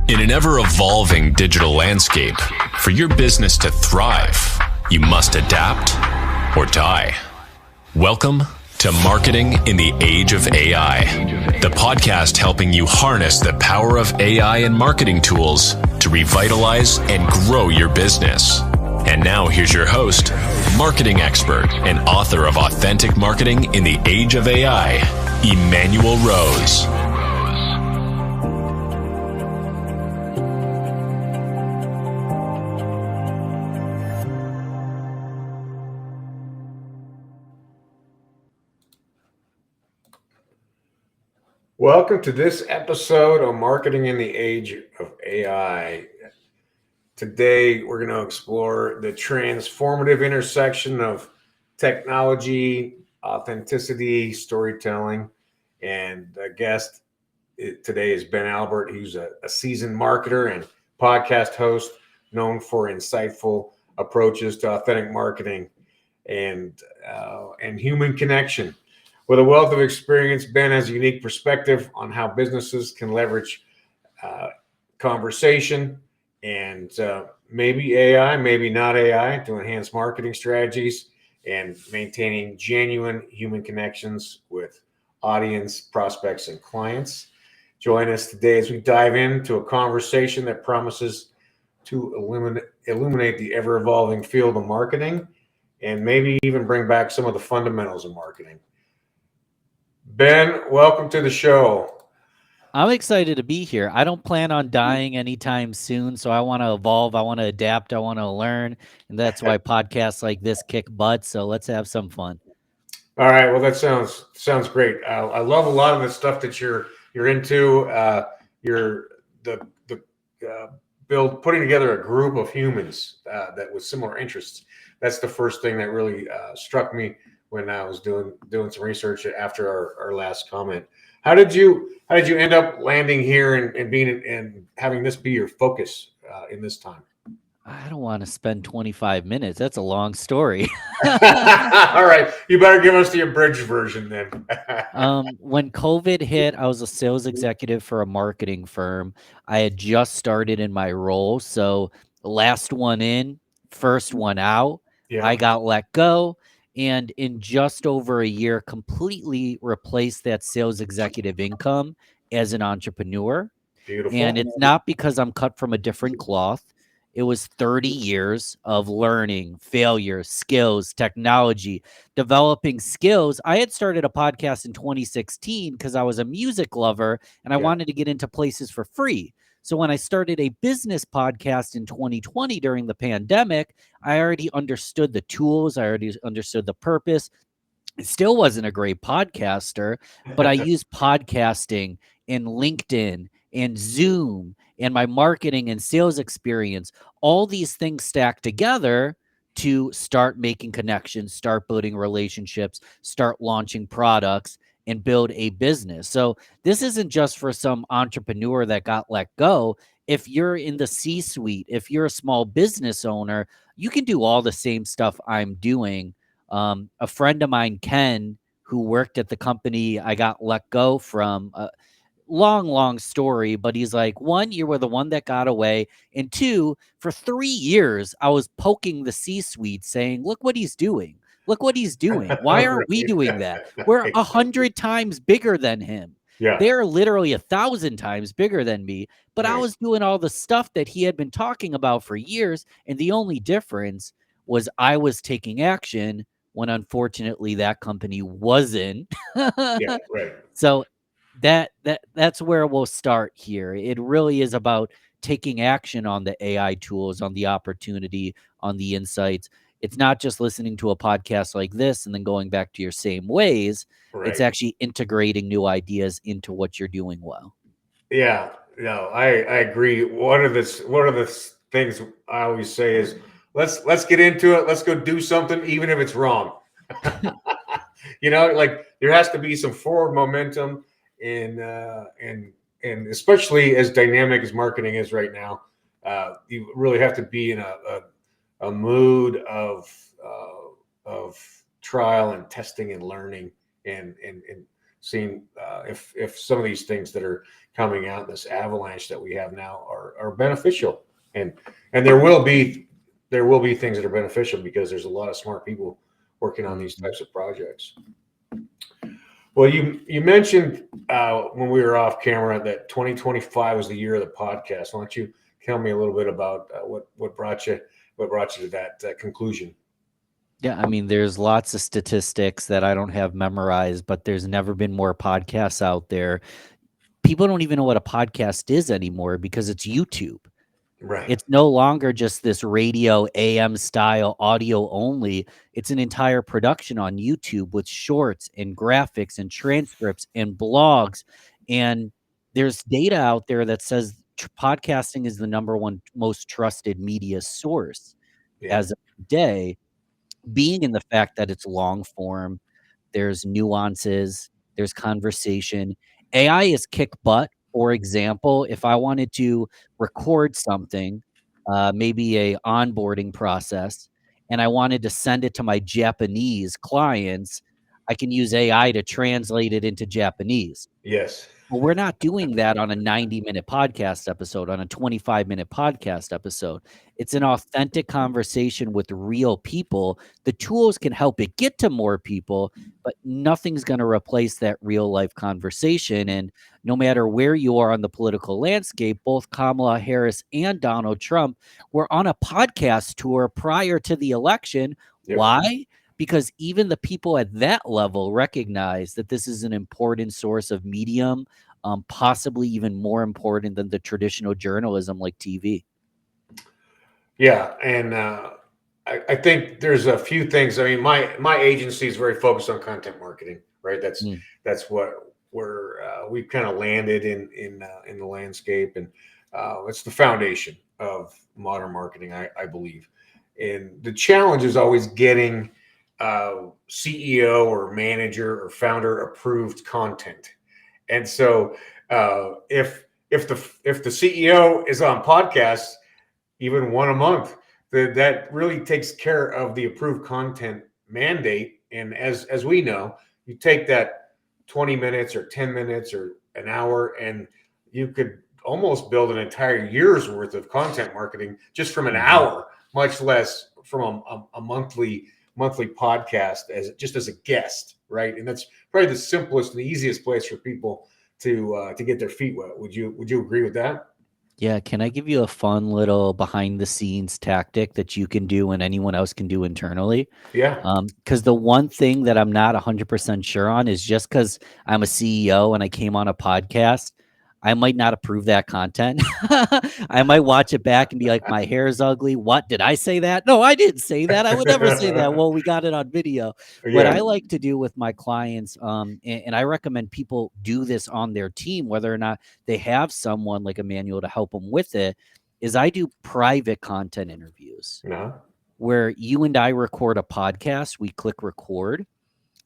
In an ever-evolving digital landscape, for your business to thrive, you must adapt or die. Welcome to Marketing in the Age of AI, the podcast helping you harness the power of AI and marketing tools to revitalize and grow your business. And now here's your host, marketing expert and author of Authentic Marketing in the Age of AI, Emanuel Rose. Welcome to this episode of Marketing in the Age of AI. Today, we're going to explore the transformative intersection of technology, authenticity, storytelling, and a guest today is Ben Albert. He's a seasoned marketer and podcast host known for insightful approaches to authentic marketing and human connection. With a wealth of experience, Ben has a unique perspective on how businesses can leverage conversation and maybe AI, maybe not AI, to enhance marketing strategies and maintaining genuine human connections with audience, prospects, and clients. Join us today as we dive into a conversation that promises to illuminate the ever-evolving field of marketing and maybe even bring back some of the fundamentals of marketing. Ben, welcome to the show. I'm excited to be here. I don't plan on dying anytime soon, so I want to evolve, I want to adapt, I want to learn, and that's why podcasts like this kick butt, so let's have some fun. All right, well, that sounds great. I love a lot of the stuff that you're into. You're putting together a group of humans that with similar interests. That's the first thing that really struck me when I was doing some research after our last comment. How did you end up landing here and being and having this be your focus in this time? I don't want to spend 25 minutes. That's a long story. All right, you better give us the abridged version then. When COVID hit, I was a sales executive for a marketing firm. I had just started in my role, so last one in, first one out. Yeah. I got let go. And in just over a year, completely replaced that sales executive income as an entrepreneur. Beautiful. And it's not because I'm cut from a different cloth. It was 30 years of learning, failure, skills, technology, developing skills. I had started a podcast in 2016 because I was a music lover and I wanted to get into places for free. So when I started a business podcast in 2020 during the pandemic, I already understood the tools. I already understood the purpose. I still wasn't a great podcaster, but I used podcasting and LinkedIn and Zoom and my marketing and sales experience. All these things stacked together to start making connections, start building relationships, start launching products, and build a business. So this isn't just for some entrepreneur that got let go. If you're in the C-suite, if you're a small business owner, you can do all the same stuff I'm doing. A friend of mine, Ken, who worked at the company I got let go from, long story, but he's like, one, you were the one that got away. And two, for 3 years, I was poking the C-suite saying, look what he's doing. Look what he's doing. Why aren't we doing that? We're 100 times bigger than him. Yeah. They're literally 1,000 times bigger than me. But Right. I was doing all the stuff that he had been talking about for years. And the only difference was I was taking action when unfortunately that company wasn't. Yeah, right. So that's where we'll start here. It really is about taking action on the AI tools, on the opportunity, on the insights. It's not just listening to a podcast like this and then going back to your same ways. Right. It's actually integrating new ideas into what you're doing well. Yeah, no, I agree. One of the things I always say is let's get into it. Let's go do something, even if it's wrong. Like there has to be some forward momentum, and especially as dynamic as marketing is right now, you really have to be in a mood of trial and testing and learning and seeing if some of these things that are coming out, this avalanche that we have now, are beneficial, and there will be things that are beneficial because there's a lot of smart people working on these types of projects. Well, you mentioned when we were off camera that 2025 was the year of the podcast. Why don't you tell me a little bit about what brought you to that conclusion? Yeah, I mean, there's lots of statistics that I don't have memorized, but there's never been more podcasts out there. People don't even know what a podcast is anymore because it's YouTube. Right. It's no longer just this radio AM style audio only. It's an entire production on YouTube with shorts and graphics and transcripts and blogs. And there's data out there that says podcasting is the number one most trusted media source as of today, being in the fact that it's long form, there's nuances, there's conversation. AI is kick butt. For example, if I wanted to record something, maybe a onboarding process, and I wanted to send it to my Japanese clients, I can use AI to translate it into Japanese. Yes. Well, we're not doing that on a 90-minute podcast episode, on a 25-minute podcast episode. It's an authentic conversation with real people. The tools can help it get to more people, but nothing's going to replace that real life conversation. And no matter where you are on the political landscape, both Kamala Harris and Donald Trump were on a podcast tour prior to the election. Yep. Why? Because even the people at that level recognize that this is an important source of medium, possibly even more important than the traditional journalism like TV. Yeah, and I think there's a few things. I mean, my agency is very focused on content marketing, right? That's what we've kind of landed in the landscape, and it's the foundation of modern marketing, I believe. And the challenge is always getting CEO or manager or founder approved content. And so if the CEO is on podcasts, even one a month, that really takes care of the approved content mandate. And as we know, you take that 20 minutes or 10 minutes or an hour, and you could almost build an entire year's worth of content marketing just from an hour, much less from a monthly podcast as a guest, right? And that's probably the simplest and the easiest place for people to get their feet wet. Would you agree with that? Yeah, can I give you a fun little behind the scenes tactic that you can do and anyone else can do internally? Yeah. Because the one thing that I'm not 100% sure on is just because I'm a CEO and I came on a podcast, I might not approve that content. I might watch it back and be like, my hair is ugly. What? Did I say that? No, I didn't say that. I would never say that. Well, we got it on video. What I like to do with my clients, and I recommend people do this on their team, whether or not they have someone like Emanuel to help them with it, is I do private content interviews where you and I record a podcast. We click record,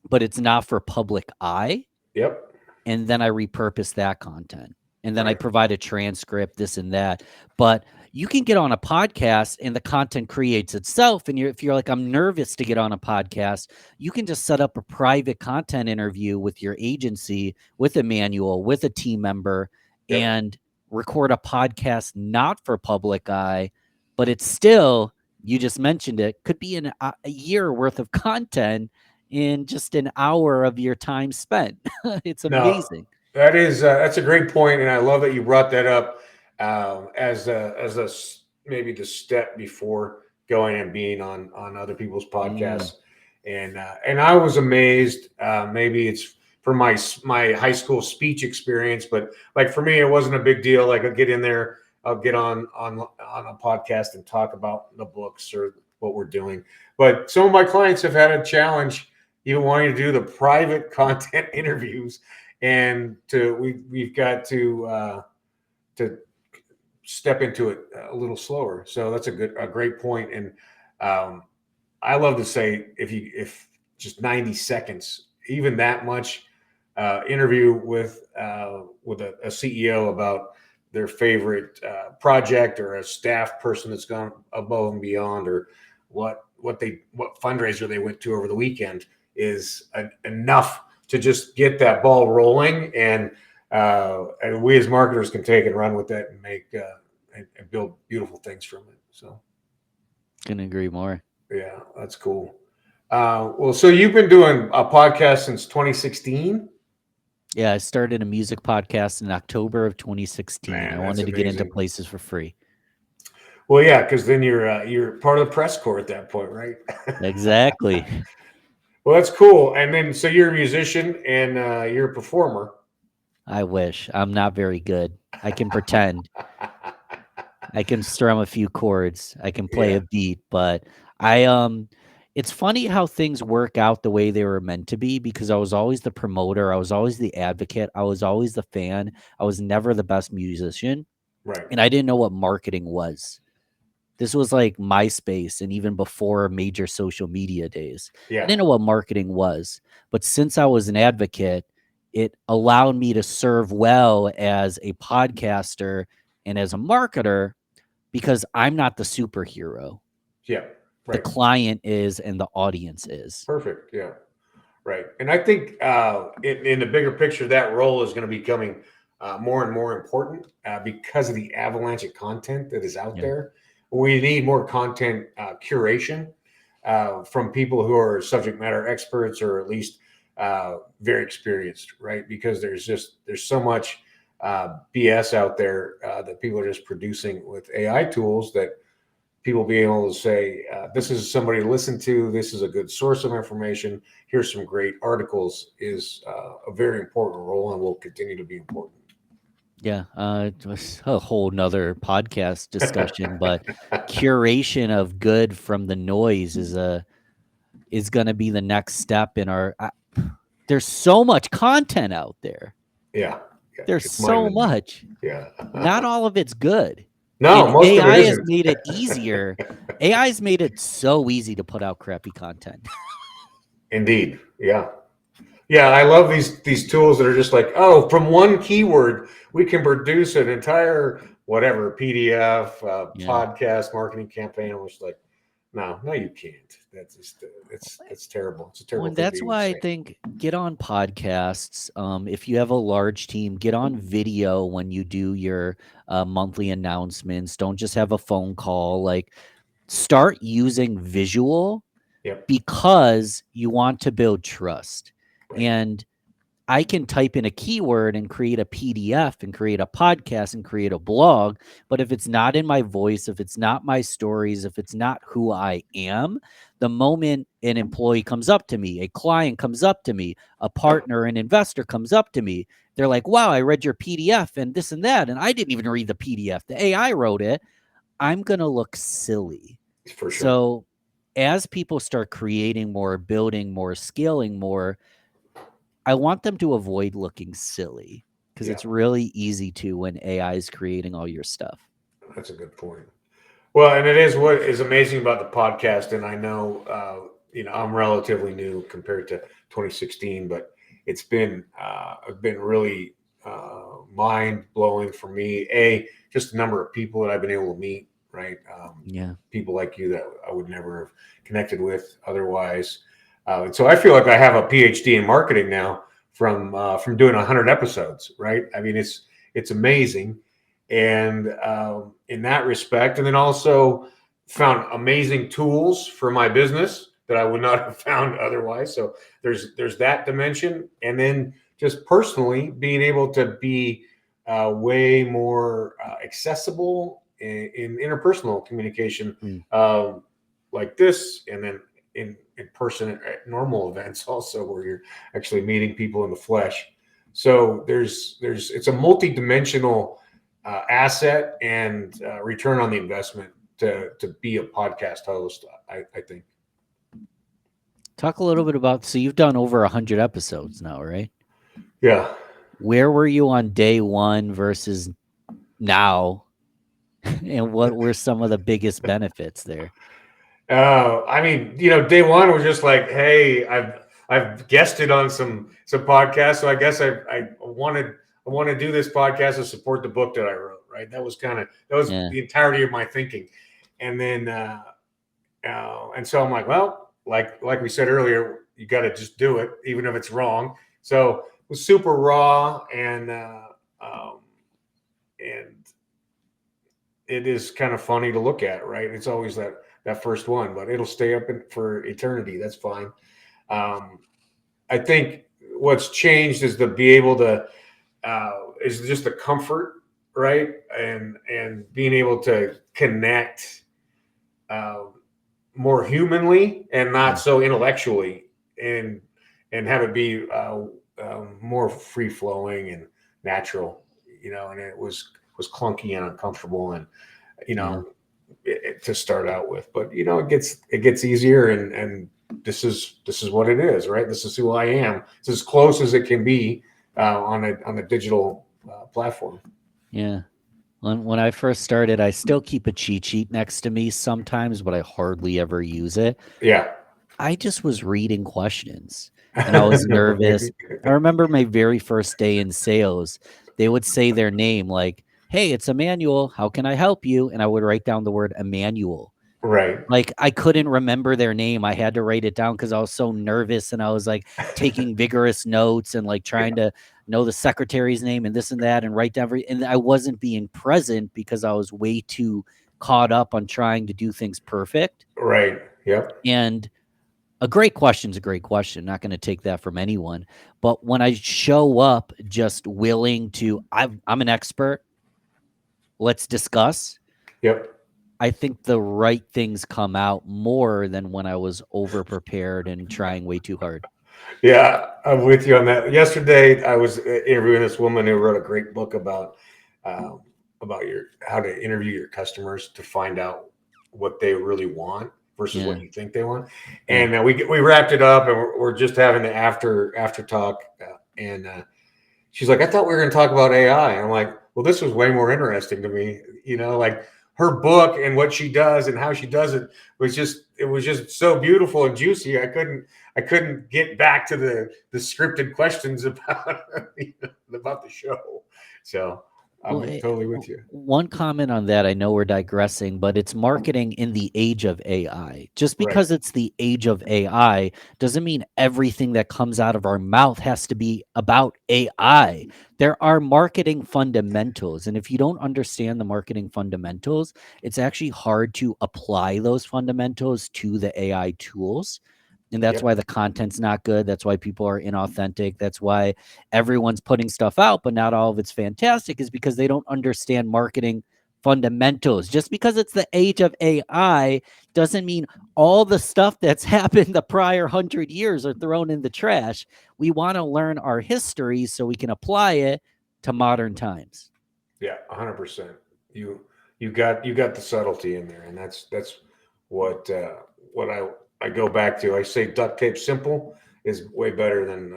but it's not for public eye. Yep. And then I repurpose that content. And then I provide a transcript, this and that. But you can get on a podcast and the content creates itself. And if you're like, I'm nervous to get on a podcast, you can just set up a private content interview with your agency, with Emanuel, with a team member, and record a podcast not for public eye. But it's still, you just mentioned it, could be a year worth of content in just an hour of your time spent. It's amazing. That's a great point, and I love that you brought that up as maybe the step before going and being on other people's podcasts. And I was amazed. Maybe it's from my high school speech experience, but like for me, it wasn't a big deal. Like I'll get in there, I'll get on a podcast and talk about the books or what we're doing. But some of my clients have had a challenge even wanting to do the private content interviews. And we've got to step into it a little slower. So that's a great point. And I love to say if just 90 seconds, even that much, interview with a CEO about their favorite project or a staff person that's gone above and beyond, or what fundraiser they went to over the weekend is enough to just get that ball rolling. And And we as marketers can take and run with that and make and build beautiful things from it. So, Couldn't agree more. yeah, that's cool. Well, so you've been doing a podcast since 2016. Yeah, I started a music podcast in October of 2016. Man, I that's wanted to get into amazing. places for free. Well, yeah, because then you're part of the press corps at that point, right? Exactly. Well, that's cool. And then so you're a musician and you're a performer. I wish. I'm not very good. I can pretend. I can strum a few chords. I can play Yeah, a beat, but I it's funny how things work out the way they were meant to be because I was always the promoter, I was always the advocate, I was always the fan. I was never the best musician, right. and I didn't know what marketing was. This was like MySpace and even before major social media days. I Yeah, didn't know what marketing was, but since I was an advocate, it allowed me to serve well as a podcaster and as a marketer because I'm not the superhero. yeah, The right. client is and the audience is. Perfect. Yeah, right. And I think in the bigger picture, that role is going to be becoming more and more important because of the avalanche of content that is out Yeah. there. We need more content curation from people who are subject matter experts or at least very experienced, right? Because there's so much BS out there that people are just producing with AI tools that people being able to say, this is somebody to listen to, this is a good source of information, here's some great articles is a very important role and will continue to be important. Yeah. It was a whole nother podcast discussion, but curation of good from the noise is going to be the next step in our there's so much content out there. Yeah, yeah, There's it's so mind-numbing. much. Yeah. Not all of it's good. No, And most of it AI has isn't. made it easier. AI's made it so easy to put out crappy content. Indeed. Yeah. Yeah, I love these tools that are just like, oh, from one keyword, we can produce an entire whatever PDF, Yeah. podcast, marketing campaign. I was like, no, you can't. That's just it's terrible. It's a Well, terrible and thing to that's even why I say. think get on podcasts. If you have a large team, get on video when you do your monthly announcements. Don't just have a phone call. Like, start using visual Yep. because you want to build trust. Right. And I can type in a keyword and create a PDF and create a podcast and create a blog. But if it's not in my voice, if it's not my stories, if it's not who I am, the moment an employee comes up to me, a client comes up to me, a partner, an investor comes up to me, they're like, wow, I read your PDF and this and that. And I didn't even read the PDF. The AI wrote it. I'm going to look silly. For sure. So as people start creating more, building more, scaling more, I want them to avoid looking silly because Yeah. it's really easy to when AI is creating all your stuff. That's a good point. Well, and it is what is amazing about the podcast. And I know, I'm relatively new compared to 2016, but it's been really mind blowing for me. Just the number of people that I've been able to meet, right? Yeah. People like you that I would never have connected with otherwise. And so I feel like I have a PhD in marketing now from doing 100 episodes, right? I mean, it's amazing. And in that respect, and then also found amazing tools for my business that I would not have found otherwise. So there's that dimension, and then just personally being able to be way more accessible in interpersonal communication, like this, and then in person at normal events also, where you're actually meeting people in the flesh. So it's a multi-dimensional asset and return on the investment to be a podcast host, I think. Talk a little bit about, so you've done over 100 episodes now, right? Yeah. Where were you on day one versus now? And what were some of the biggest benefits there? I mean, day one was just like, hey, I've guested on some podcasts, so I guess I want to do this podcast to support the book that I wrote. Right, that was Yeah. the entirety of my thinking, and then and so I'm like, well, like we said earlier, you got to just do it, even if it's wrong. So was super raw, and it is kind of funny to look at, right? It's always that first one, but it'll stay up for eternity. That's fine. I think what's changed is to be able to is just the comfort, right, and being able to connect uh, more humanly and not so intellectually, and have it be more free flowing and natural, and it was clunky and uncomfortable, and to start out with, but it gets easier, and this is what it is, right? This is who I am. It's as close as it can be on a digital platform. Yeah. When I first started, I still keep a cheat sheet next to me sometimes, but I hardly ever use it. Yeah. I just was reading questions and I was nervous. I remember my very first day in sales, they would say their name like, "Hey, it's Emmanuel. How can I help you?" And I would write down the word Emmanuel. Right. Like, I couldn't remember their name. I had to write it down because I was so nervous, and I was like taking vigorous notes and like trying to know the secretary's name and this and that and write down and I wasn't being present because I was way too caught up on trying to do things perfect. Right. Yep. And a great question is a great question. Not going to take that from anyone. But when I show up just willing to, I'm an expert, let's discuss. Yep. I think the right things come out more than when I was over prepared and trying way too hard. Yeah, I'm with you on that. Yesterday, I was interviewing this woman who wrote a great book about how to interview your customers to find out what they really want versus what you think they want. And we wrapped it up, and we're just having the after talk. And she's like, "I thought we were going to talk about AI." And I'm like, "Well, this was way more interesting to me." Like her book and what she does and how she does it was just so beautiful and juicy. I couldn't get back to the scripted questions about about the show. So I'm totally with you. One comment on that, I know we're digressing, but it's marketing in the age of AI. Just because it's the age of AI doesn't mean everything that comes out of our mouth has to be about AI. There are marketing fundamentals, and if you don't understand the marketing fundamentals, it's actually hard to apply those fundamentals to the AI tools. And that's why the content's not good. That's why people are inauthentic. That's why everyone's putting stuff out, but not all of it's fantastic, is because they don't understand marketing fundamentals. Just because it's the age of AI doesn't mean all the stuff that's happened the prior 100 years are thrown in the trash. We want to learn our history so we can apply it to modern times. Yeah, 100%. You got the subtlety in there, and that's what I go back to. I say duct tape simple is way better than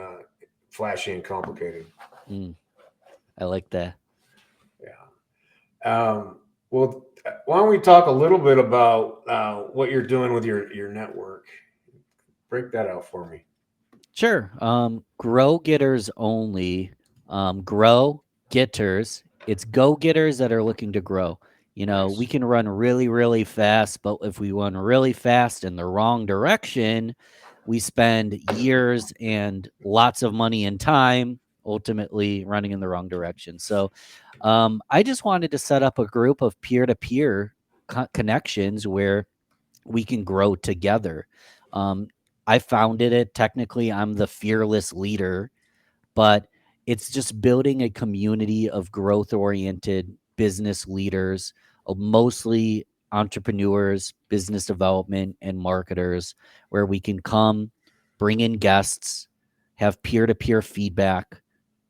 flashy and complicated. I like that. Yeah. Well, why don't we talk a little bit about what you're doing with your network? Break that out for me. Sure. Grow getters only. Grow getters. It's go getters that are looking to grow. Nice. We can run really, really fast, but if we run really fast in the wrong direction, we spend years and lots of money and time ultimately running in the wrong direction. So I just wanted to set up a group of peer-to-peer connections where we can grow together. I founded it. Technically, I'm the fearless leader, but it's just building a community of growth-oriented business leaders, mostly entrepreneurs, business development, and marketers, where we can come, bring in guests, have peer-to-peer feedback,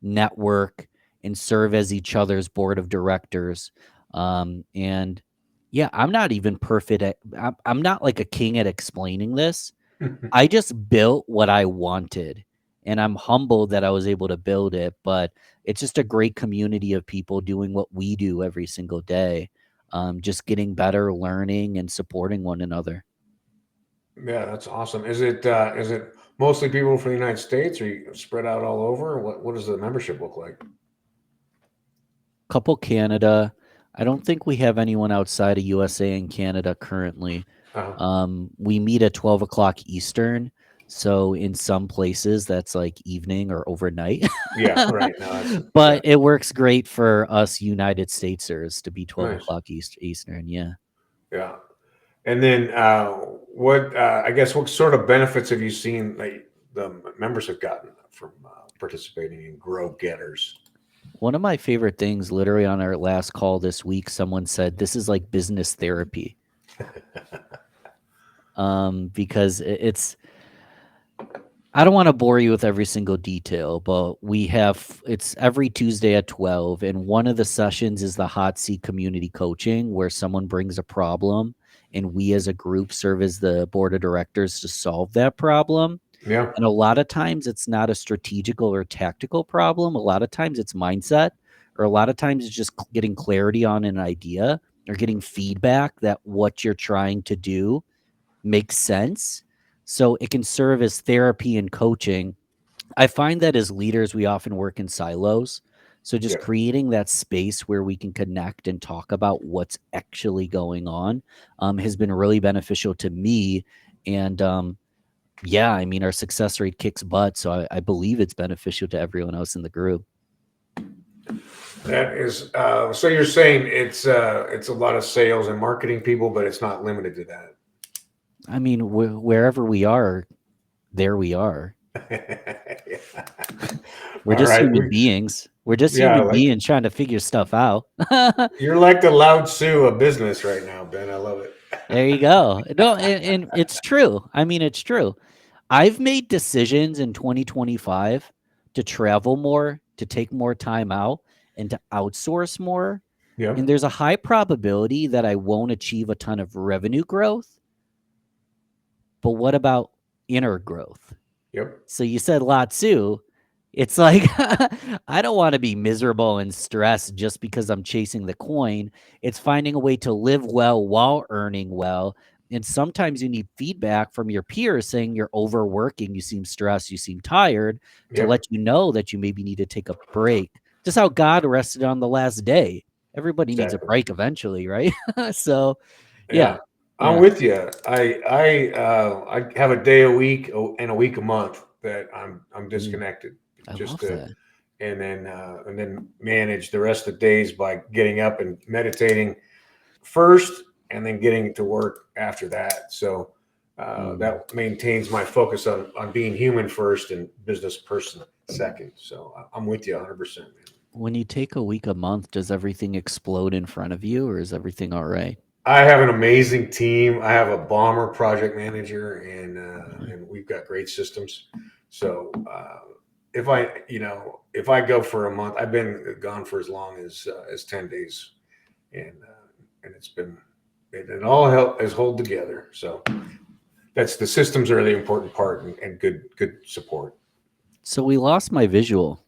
network, and serve as each other's board of directors. And yeah, I'm not even perfect I'm not like a king at explaining this. I just built what I wanted, and I'm humbled that I was able to build it, but it's just a great community of people doing what we do every single day. Just getting better, learning, and supporting one another. Yeah, that's awesome. Is it mostly people from the United States, or you spread out all over? What does the membership look like? Couple Canada. I don't think we have anyone outside of USA and Canada currently. We meet at 12 o'clock Eastern. So in some places that's like evening or overnight. Yeah, right. No, that's But it works great for us United Statesers to be 12 nice. o'clock Eastern. Yeah. Yeah. And then I guess what sort of benefits have you seen the members have gotten from participating in Grow Getters? One of my favorite things, literally on our last call this week, someone said this is like business therapy. Because it's, I don't want to bore you with every single detail, but it's every Tuesday at 12. And one of the sessions is the hot seat community coaching, where someone brings a problem and we as a group serve as the board of directors to solve that problem. Yeah. And a lot of times it's not a strategical or tactical problem. A lot of times it's mindset, or a lot of times it's just getting clarity on an idea or getting feedback that what you're trying to do makes sense. So it can serve as therapy and coaching. I find that as leaders, we often work in silos. So just Yeah. creating that space where we can connect and talk about what's actually going on has been really beneficial to me. And yeah, I mean, our success rate kicks butt. So I believe it's beneficial to everyone else in the group. That is so you're saying it's a lot of sales and marketing people, but it's not limited to that. I mean, wherever we are, there we are. Yeah. We're All just right. human beings. We're just Yeah, human beings trying to figure stuff out. you're like the Lao Tzu of business right now, Ben. I love it. There you go. No, and it's true. I mean, it's true. I've made decisions in 2025 to travel more, to take more time out, and to outsource more. Yeah. And there's a high probability that I won't achieve a ton of revenue growth. But what about inner growth? Yep. So you said Lao Tzu. It's like, I don't want to be miserable and stressed just because I'm chasing the coin. It's finding a way to live well while earning well. And sometimes you need feedback from your peers saying you're overworking, you seem stressed, you seem tired, to Yep. let you know that you maybe need to take a break. Just how God rested on the last day. Everybody needs a Exactly. break eventually, right? So, Yeah. yeah. I'm Yeah. with you. I have a day a week and a week a month that I'm disconnected, I just love to, that. and then manage the rest of the days by getting up and meditating first, and then getting to work after that. So that maintains my focus on being human first and business person second. So I'm with you 100%, man. When you take a week, a month, does everything explode in front of you, or is everything all right? I have an amazing team. I have a bomber project manager, and we've got great systems. So if I go for a month, I've been gone for as long as 10 days, and it all has hold together. So that's the systems are the important part, and good support. So we lost my visual.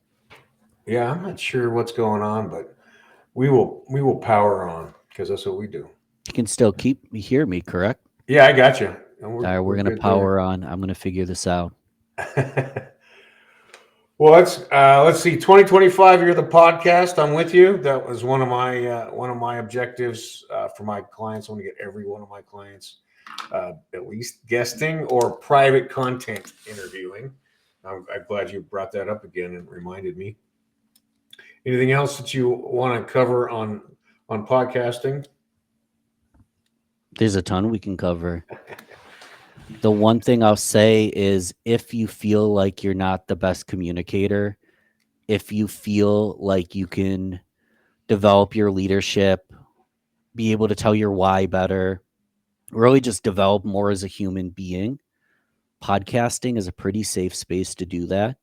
Yeah, I'm not sure what's going on, but we will power on, because that's what we do. You can still hear me, correct? Yeah, I got you. And All right, we're we're gonna good there. power on. I'm gonna figure this out. Well, let's see. 2025, you're the podcast. I'm with you. That was one of my objectives for my clients. I want to get every one of my clients at least guesting or private content interviewing. I'm glad you brought that up again and reminded me. Anything else that you want to cover on podcasting? There's a ton we can cover. The one thing I'll say is, if you feel like you're not the best communicator, if you feel like you can develop your leadership, be able to tell your why better, really just develop more as a human being, podcasting is a pretty safe space to do that.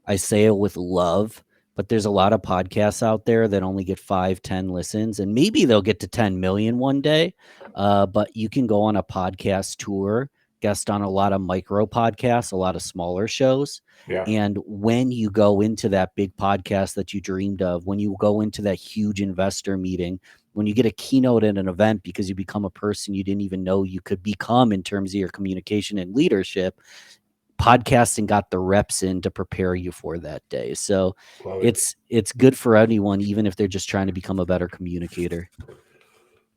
I say it with love, but there's a lot of podcasts out there that only get 5-10 listens, and maybe they'll get to 10 million one day. But you can go on a podcast tour, guest on a lot of micro podcasts, a lot of smaller shows. Yeah. And when you go into that big podcast that you dreamed of, when you go into that huge investor meeting, when you get a keynote at an event because you become a person you didn't even know you could become in terms of your communication and leadership, podcasting got the reps in to prepare you for that day. So it's good for anyone, even if they're just trying to become a better communicator.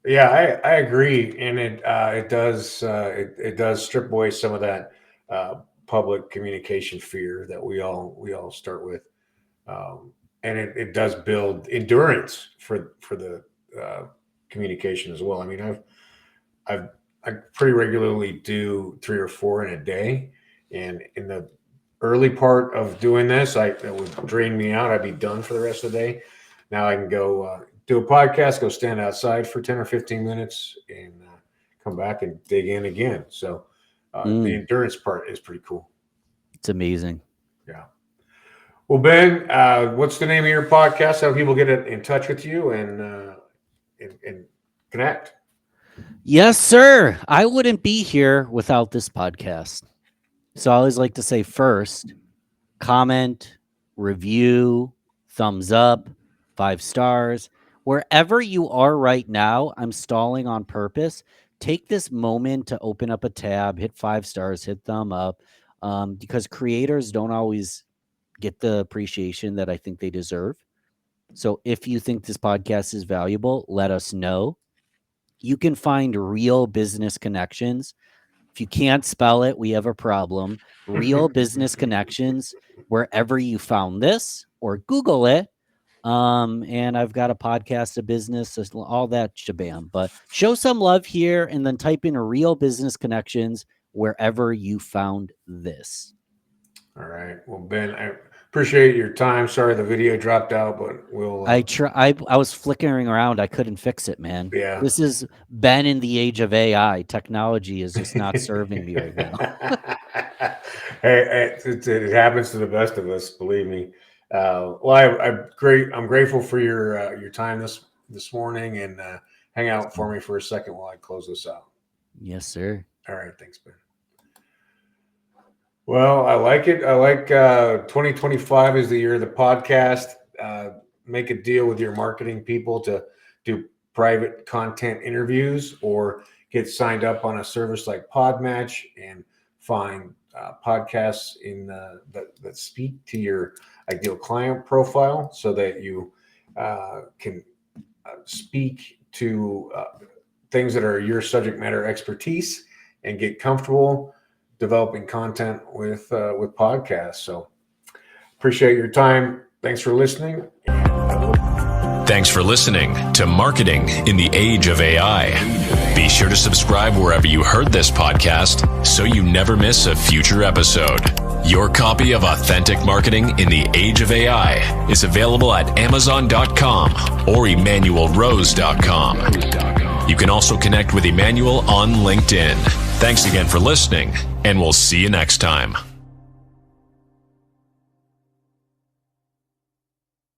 Yeah, I agree, and it does strip away some of that public communication fear that we all start with, and it does build endurance for the communication as well. I mean, I pretty regularly do 3 or 4 in a day, and in the early part of doing this, that would drain me out. I'd be done for the rest of the day. Now I can go do a podcast, go stand outside for 10 or 15 minutes, and come back and dig in again. So the endurance part is pretty cool. It's amazing. Yeah. Well, Ben, what's the name of your podcast? How people get in touch with you and connect? Yes, sir. I wouldn't be here without this podcast. So I always like to say first, comment, review, thumbs up, 5 stars. Wherever you are right now, I'm stalling on purpose. Take this moment to open up a tab, hit 5 stars, hit thumb up, because creators don't always get the appreciation that I think they deserve. So if you think this podcast is valuable, let us know. You can find Real Business Connections. If you can't spell it, we have a problem. Real Business Connections, wherever you found this, or Google it. And I've got a podcast, a business, all that shabam. But show some love here and then type in Real Business Connections wherever you found this. All right. Well, Ben, I appreciate your time. Sorry the video dropped out, but we'll. I was flickering around. I couldn't fix it, man. Yeah. This is Ben in the age of AI. Technology is just not serving me right now. Hey, it happens to the best of us, believe me. Well, I'm grateful for your time this morning, and hang out for me for a second while I close this out. Yes, sir. All right. Thanks, Ben. Well, I like it. I like 2025 is the year of the podcast. Make a deal with your marketing people to do private content interviews or get signed up on a service like Podmatch and find podcasts that speak to your ideal client profile so that you can speak to things that are your subject matter expertise and get comfortable developing content with podcasts. So appreciate your time. Thanks for listening. Thanks for listening to Marketing in the Age of AI. Be sure to subscribe wherever you heard this podcast so you never miss a future episode. Your copy of Authentic Marketing in the Age of AI is available at Amazon.com or EmanuelRose.com. You can also connect with Emanuel on LinkedIn. Thanks again for listening, and we'll see you next time.